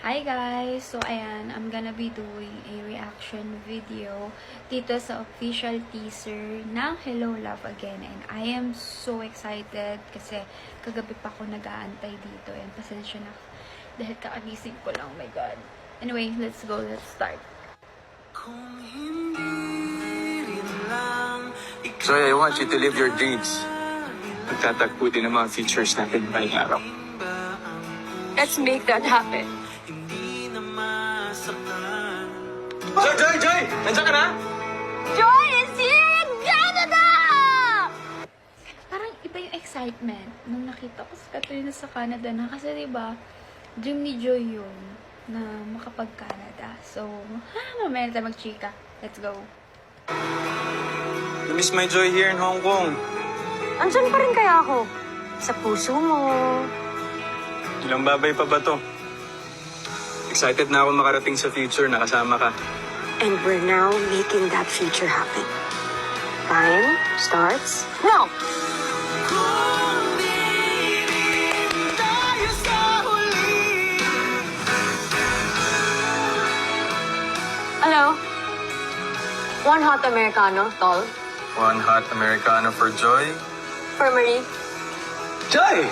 Hi guys! So ayan, I'm gonna be doing a reaction video dito sa official teaser ng Hello Love Again. And I am so excited kasi kagabi pa ako nag-aantay dito. And pasensya na dahil kakagising ko lang. Oh my God. Anyway, let's go. Let's start. Joy, I want you to live your dreams. Magtatagpo din ang mga features natin ngayong araw. Let's make that happen. Joy! Nandiyan ka na? Joy is here in Canada! Parang iba yung excitement nung nakita ko si Katrina sa Canada na kasi diba, dream ni Joy yun na makapag-Canada. So, mamaya na tayo mag-chika. Let's go. I miss my Joy here in Hong Kong. Andyan pa rin kaya ako. Sa puso mo. Ilang babay pa ba to? Excited na ako makarating sa future na kasama ka. And we're now making that future happen. Time starts now! Hello? One hot Americano, tall. One hot Americano for Joy. For Marie. Joy!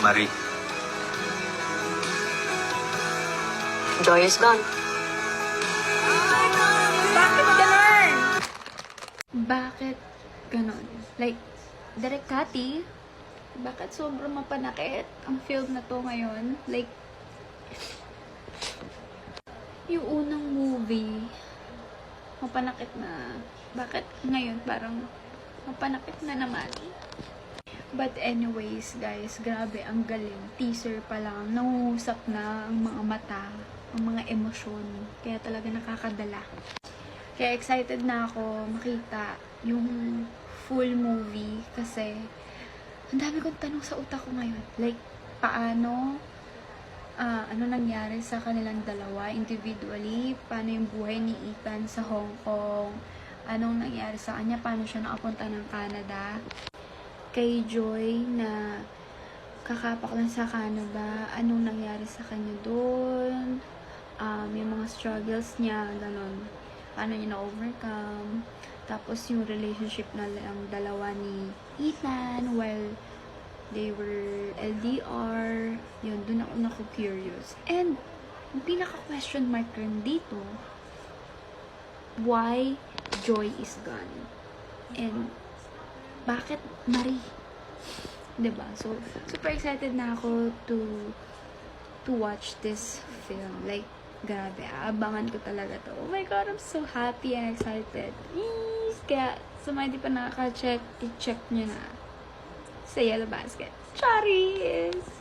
Marie. Joy is gone. Bakit ganun? Bakit ganun? Like, Direk Cathy, bakit sobrang mapanakit ang film na to ngayon? Like, yung unang movie, mapanakit na. Bakit ngayon parang mapanakit na naman? But anyways, guys, grabe, ang galing. Teaser pa lang, nangungusap na ang mga mata, ang mga emosyon. Kaya talaga nakakadala. Kaya excited na ako makita yung full movie kasi ang dami kong tanong sa utak ko ngayon. Like, paano, ano nangyari sa kanilang dalawa individually? Paano yung buhay ni Ethan sa Hong Kong? Anong nangyari sa kanya? Paano siya nakapunta ng Canada? Kay Joy na kakapak lang sa Canada, anong nangyari sa kanya doon? Yung mga struggles niya, ganon. Paano niya na-overcome? Tapos yung relationship na lang dalawa ni Ethan while they were LDR. Yun, doon ako curious. And, yung pinaka-question mark rin dito, why Joy is gone? And, bakit Marie? Diba? So, super excited na ako to watch this film. Like, grabe, aabangan ko talaga to. Oh my God, I'm so happy and excited. Eesh! Kaya, sa mga di pa nakaka-check, i-check nyo na sa Yellow Basket. Charis!